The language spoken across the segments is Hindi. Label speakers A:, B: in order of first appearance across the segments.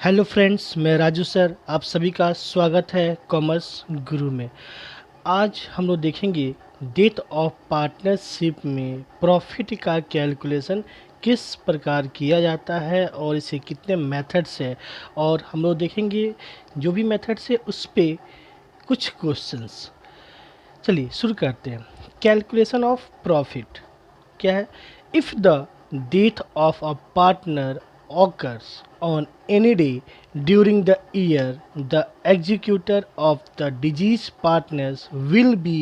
A: हेलो फ्रेंड्स, मैं राजू सर आप सभी का स्वागत है कॉमर्स गुरु में। आज हम लोग देखेंगे डेट ऑफ पार्टनरशिप में प्रॉफिट का कैलकुलेशन किस प्रकार किया जाता है और इसे कितने मेथड्स है, और हम लोग देखेंगे जो भी मेथड्स है उस पे कुछ क्वेश्चंस। चलिए शुरू करते हैं। कैलकुलेशन ऑफ प्रॉफिट क्या है? If the death of a partner occurs on any day during the year, the executor of the deceased partners will be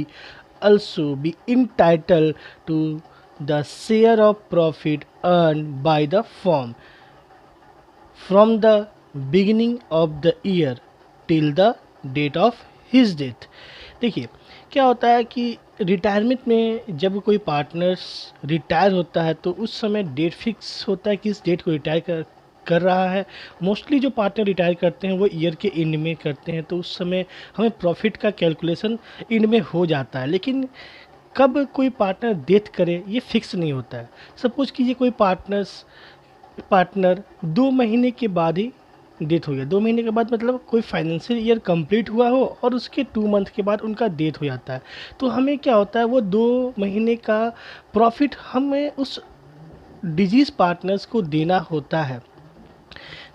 A: also be entitled to the share of profit earned by the firm from the beginning of the year till the date of his death। देखिए क्या होता है कि रिटायरमेंट में जब कोई पार्टनर्स रिटायर होता है तो उस समय डेट फिक्स होता है कि इस डेट को रिटायर कर रहा है। मोस्टली जो पार्टनर रिटायर करते हैं वो ईयर के एंड में करते हैं, तो उस समय हमें प्रॉफिट का कैलकुलेशन एंड में हो जाता है। लेकिन कब कोई पार्टनर डेथ करे ये फिक्स नहीं होता है। सपोज कीजिए कोई पार्टनर 2 महीने के बाद ही डेथ हो गया। 2 महीने के बाद मतलब कोई फाइनेंशियल ईयर कंप्लीट हुआ हो और उसके 2 मंथ के बाद उनका डेथ हो जाता है, तो हमें क्या होता है वो 2 महीने का प्रॉफिट हमें उस डिजीज पार्टनर्स को देना होता है।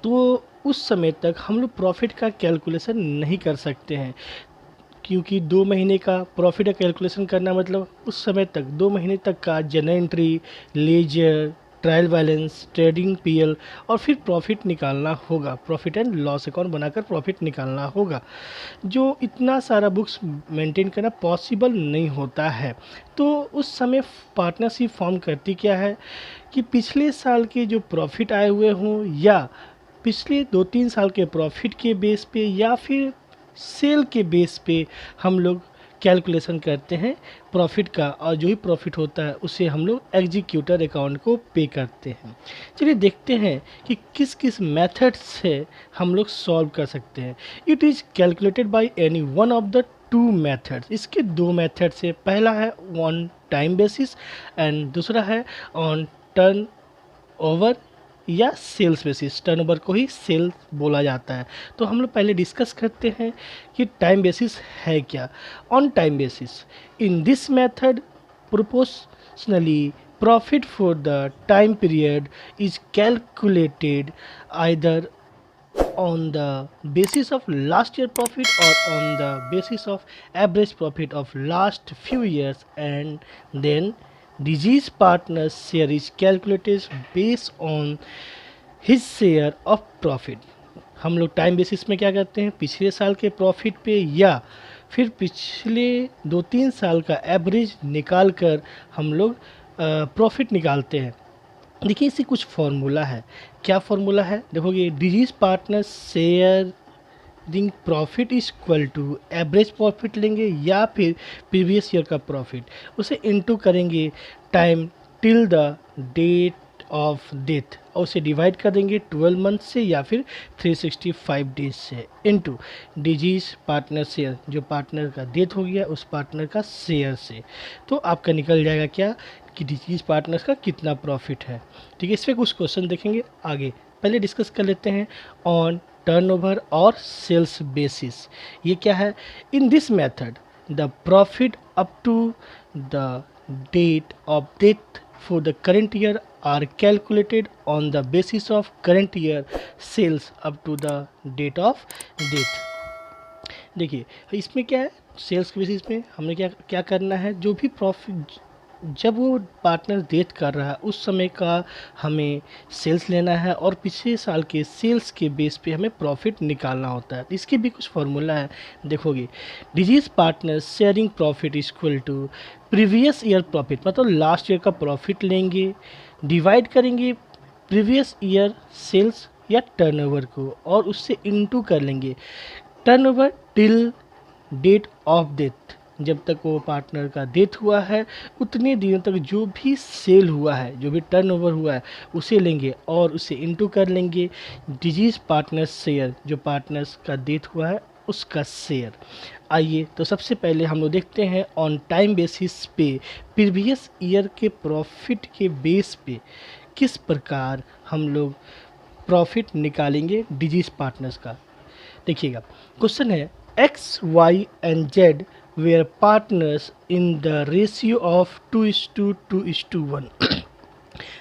A: तो उस समय तक हम लोग प्रॉफिट का कैलकुलेशन नहीं कर सकते हैं, क्योंकि 2 महीने का प्रॉफिट का कैलकुलेशन करना मतलब उस समय तक 2 महीने तक का journal entry, ledger, trial balance, trading PL और फिर प्रॉफिट निकालना होगा। प्रॉफिट एंड लॉस अकाउंट बनाकर प्रॉफिट निकालना होगा, जो इतना सारा बुक्स मेंटेन करना पॉसिबल नहीं होता है। तो उस समय पार्टनरशिप फॉर्म करती क्या है कि पिछले साल के जो प्रॉफिट आए हुए हों या पिछले 2-3 साल के प्रॉफिट के बेस पे या फिर सेल के बेस पे हम लोग कैलकुलेशन करते हैं प्रॉफिट का, और जो भी प्रॉफिट होता है उसे हम लोग एग्जीक्यूटर अकाउंट को पे करते हैं। चलिए देखते हैं कि किस किस मेथड से हम लोग सॉल्व कर सकते हैं। It is calculated by any one of the 2 methods. इसके 2 मेथड्स है। पहला है ऑन टाइम बेसिस एंड दूसरा है ऑन टर्न ओवर या सेल्स बेसिस। टर्नओवर को ही सेल बोला जाता है। तो हम लोग पहले डिस्कस करते हैं कि टाइम बेसिस है क्या। On time basis, in this method proportionally profit for the time period is calculated either on the basis of last year profit or on the basis of average profit of last few years, and then disease partner's share is calculated based on his share of profit। हम लोग टाइम बेसिस में क्या करते हैं, पिछले साल के प्रॉफिट पे या फिर पिछले 2-3 साल का एवरेज निकाल कर हम लोग प्रॉफिट निकालते हैं। देखिए इसे कुछ फार्मूला है। क्या फार्मूला है देखोगे, deceased partner sharing profit is equal to average profit लेंगे या फिर प्रीवियस ईयर का प्रॉफिट, उसे इनटू करेंगे time till the date of death और उसे डिवाइड कर देंगे 12 मंथ से या फिर 365 डेज से, इनटू डिजीज पार्टनर शेयर, जो पार्टनर का डेथ हो गया उस पार्टनर का शेयर से। तो आपका निकल जाएगा क्या कि डिजीज पार्टनर्स का कितना प्रॉफिट है। ठीक है, इस पर कुछ क्वेश्चन देखेंगे आगे। पहले डिस्कस कर लेते हैं ऑन टर्नओवर और सेल्स बेसिस। ये क्या है? In this method the profit up to the date of death for the current year are calculated on the basis of current year sales up to the date of death। देखिए इसमें क्या है, सेल्स के बेसिस पे हमने क्या क्या करना है, जो भी प्रॉफिट जब वो पार्टनर डेथ कर रहा है उस समय का हमें सेल्स लेना है और पिछले साल के सेल्स के बेस पे हमें प्रॉफिट निकालना होता है। इसके भी कुछ फार्मूला है, देखोगे deceased partner sharing profit is equal to previous year profit, मतलब लास्ट ईयर का प्रॉफिट लेंगे, डिवाइड करेंगे प्रीवियस ईयर सेल्स या टर्नओवर को और उससे इनटू कर लेंगे turnover till date of death. जब तक वो पार्टनर का डेथ हुआ है उतने दिनों तक जो भी सेल हुआ है, जो भी टर्नओवर हुआ है उसे लेंगे और उसे इनटू कर लेंगे डिजीज पार्टनर शेयर, जो पार्टनर्स का डेथ हुआ है उसका शेयर। आइए तो सबसे पहले हम लोग देखते हैं ऑन टाइम बेसिस पे प्रीवियस ईयर के प्रॉफिट के बेस पे किस प्रकार हम लोग प्रॉफिट निकालेंगे डिजीज पार्टनर्स का। देखिएगा क्वेश्चन है X Y and Z where partners in the ratio of 2:2:1।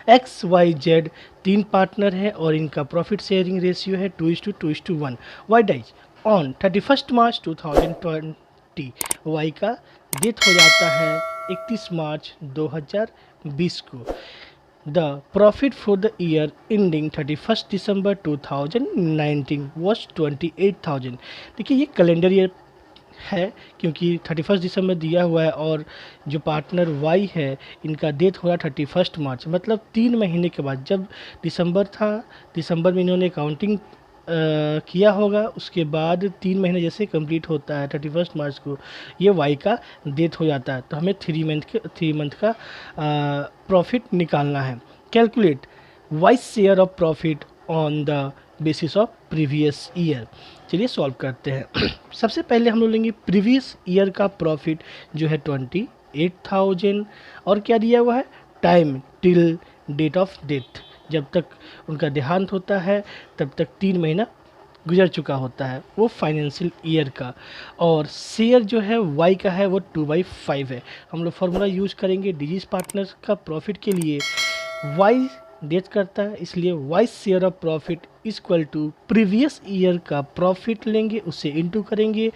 A: X Y Z तीन पार्टनर है और इनका प्रॉफिट शेयरिंग रेशियो है 2:2:1। Y dies on 31 March 2020। Y का डेथ हो जाता है 31 मार्च 2020 को। The profit for the year ending 31 December 2019 was 28,000। देखिए ये कैलेंडर ईयर है क्योंकि 31 दिसंबर दिया हुआ है और जो पार्टनर वाई है इनका डेथ हो रहा 31 मार्च, मतलब 3 महीने के बाद। जब दिसंबर था, दिसंबर में इन्होंने अकाउंटिंग किया होगा, उसके बाद 3 महीने जैसे कंप्लीट होता है 31 मार्च को ये वाई का डेथ हो जाता है। तो हमें 3 मंथ का प्रॉफिट निकालना है। Calculate Y share of profit on the basis of previous year. चलिए सॉल्व करते हैं। सबसे पहले हम लोग लेंगे प्रीवियस ईयर का प्रॉफिट जो है 28,000 और क्या दिया हुआ है time till date of death. जब तक उनका देहांत होता है तब तक 3 महीना गुजर चुका होता है वो फाइनेंशियल ईयर का। और शेयर जो है वाई का है वो 2/5 है। हम लोग फार्मूला यूज करेंगे डिजीज पार्टनर्स का प्रॉफिट के लिए। वाई डेथ करता है इसलिए Y share of profit equal to previous year का प्रॉफिट लेंगे, उससे इनटू करेंगे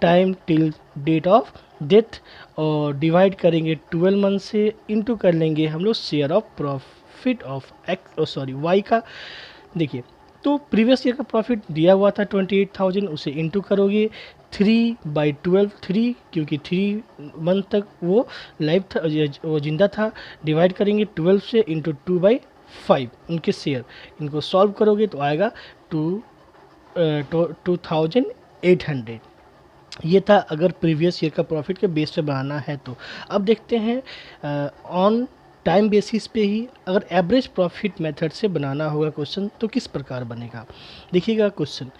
A: time till date of death और डिवाइड करेंगे 12 मंथ से, इनटू कर लेंगे हम लोग share of profit of Y का। देखिए तो प्रीवियस ईयर का प्रॉफिट दिया हुआ था 28,000, उसे इनटू करोगे 3/12, 3 क्योंकि 3 मंथ तक वो लाइव था, वो जिंदा था, डिवाइड करेंगे 12 से इंटू 2/5 उनके शेयर। इनको सॉल्व करोगे तो आएगा 2,800। ये था अगर प्रीवियस ईयर का प्रॉफिट के बेस पे बनाना है तो। अब देखते हैं ऑन टाइम बेसिस पे ही अगर एवरेज प्रॉफिट मेथड से बनाना होगा क्वेश्चन तो किस प्रकार बनेगा। देखिएगा question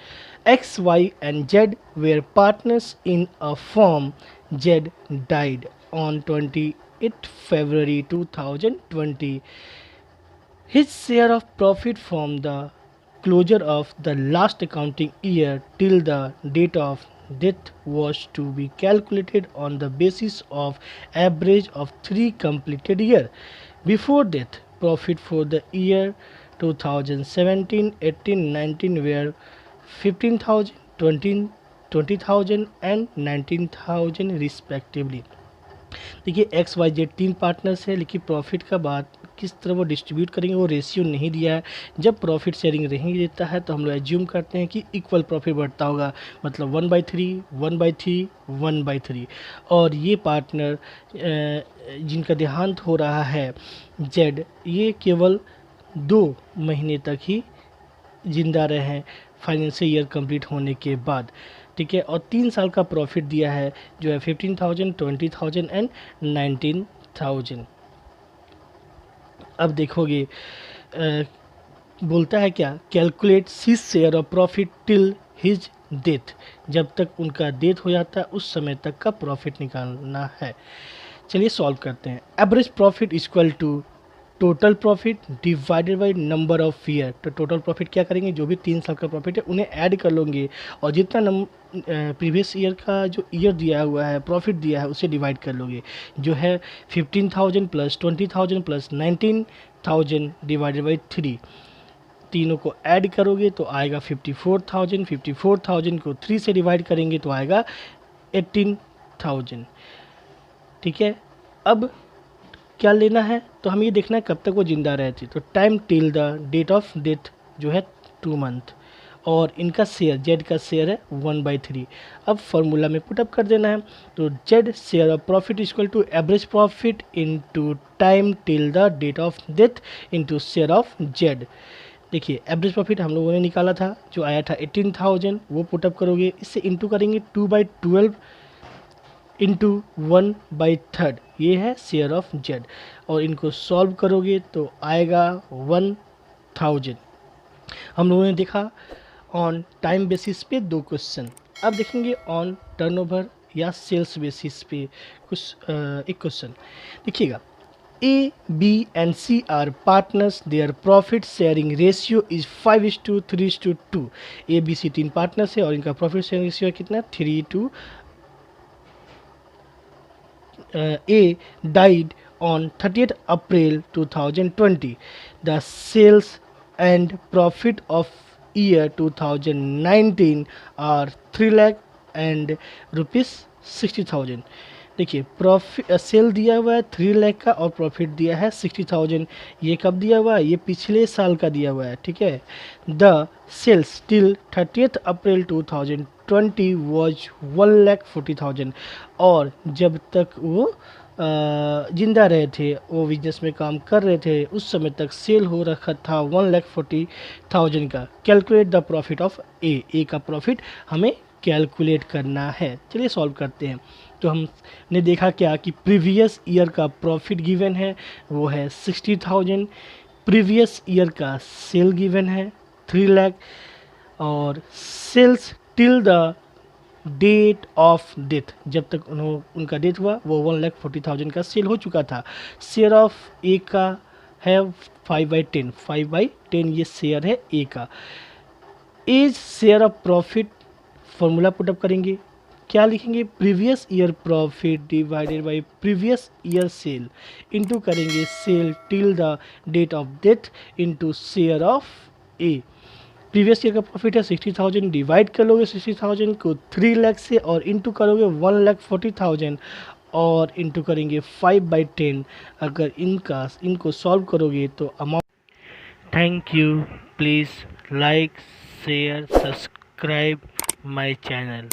A: X Y and Z where partners in a firm. Z died on 28 February 2020। His share of profit from the closure of the last accounting year till the date of death was to be calculated on the basis of average of 3 completed year. Before death, profit for the year 2017, 18, 19 were 15,000, 20,000 and 19,000 respectively। देखिए एक्स वाई जेड तीन पार्टनर्स है लेकिन प्रॉफिट का बात किस तरह वो डिस्ट्रीब्यूट करेंगे वो रेशियो नहीं दिया है। जब प्रॉफिट शेयरिंग नहीं देता है तो हम लोग एज्यूम करते हैं कि इक्वल प्रॉफिट बढ़ता होगा, मतलब 1/3, 1/3, 1/3। और ये पार्टनर जिनका देहांत हो रहा है जेड, ये केवल 2 महीने तक ही जिंदा रहे हैं फाइनेंशियल ईयर कंप्लीट होने के बाद, ठीक है। और 3 साल का प्रॉफिट दिया है जो है 15,000, 20,000 एंड 19,000। अब देखोगे बोलता है क्या calculate his share of profit till his death. जब तक उनका डेथ हो जाता है उस समय तक का प्रॉफिट निकालना है। चलिए सॉल्व करते हैं। Average profit equal to total profit divided by number of year. तो टोटल प्रॉफिट क्या करेंगे, जो भी 3 साल का प्रॉफिट है उन्हें ऐड कर लोगे और जितना प्रीवियस ईयर का जो ईयर दिया हुआ है प्रॉफिट दिया है उसे डिवाइड कर लोगे, जो है 15,000 प्लस 20,000 प्लस 19,000 डिवाइडेड बाई 3। तीनों को ऐड करोगे तो आएगा 54,000। 54,000 को 3 से डिवाइड करेंगे तो आएगा 18,000, ठीक है। अब क्या लेना है तो हमें ये देखना है कब तक वो जिंदा रहती। तो time till the date of death जो है 2 मंथ और इनका शेयर जेड का शेयर है 1/3। अब फॉर्मूला में पुटअप कर देना है तो Z share of profit equal to average profit into time till the date of death into share of Z. देखिए एवरेज प्रॉफिट हम लोगों ने निकाला था जो आया था 18,000, वो पुटअप करोगे, इससे इंटू करेंगे 2/12 इंटू 1/3, ये है शेयर ऑफ जेड और इनको सॉल्व करोगे तो आएगा 1,000। हम लोगों ने देखा ऑन टाइम बेसिस पे 2 क्वेश्चन। अब देखेंगे ऑन टर्नओवर या सेल्स बेसिस पे कुछ एक क्वेश्चन। देखिएगा A, B, and C are partners. Their profit sharing ratio is 5:3:2. A, B, C तीन पार्टनर्स है और इनका प्रॉफिट शेयरिंग रेशियो कितना 3:2. A died on 30th April 2020. The sales and profit of year 2019 are 3 lakh and rupees 60,000. देखिए प्रॉफिट सेल दिया हुआ है 3 लाख का और प्रॉफिट दिया है 60,000. ये कब दिया हुआ है? ये पिछले साल का दिया हुआ है. ठीक है. The sales till 30th April 2020 was 1,40,000. और जब तक वो जिंदा रहे थे, वो बिजनेस में काम कर रहे थे, उस समय तक सेल हो रखा था 1,40,000 का. कैलकुलेट द प्रॉफिट ऑफ ए का प्रॉफिट हमें कैलकुलेट करना है. चलिए सॉल्व करते हैं. तो हमने देखा क्या कि प्रीवियस ईयर का प्रॉफिट गिवन है वो है 60,000. प्रीवियस ईयर का सेल गिवन है 3 लाख और sales till the date of death, जब तक उनका डेथ हुआ वो 1,40,000 का सेल हो चुका था. शेयर ऑफ ए का है 5/10. 5/10 ये शेयर है ए का. As share of profit formula put up करेंगे. क्या लिखेंगे? Previous year profit divided by previous year sale into करेंगे sale till the date of death into share of A. Previous year का प्रॉफिट है 60,000. डिवाइड कर लोगे 60,000 को 3 लाख से और इनटू करोगे 1,40,000 और इनटू करेंगे 5/10. अगर इनको सॉल्व करोगे तो amount. Thank you. Please like share subscribe my channel.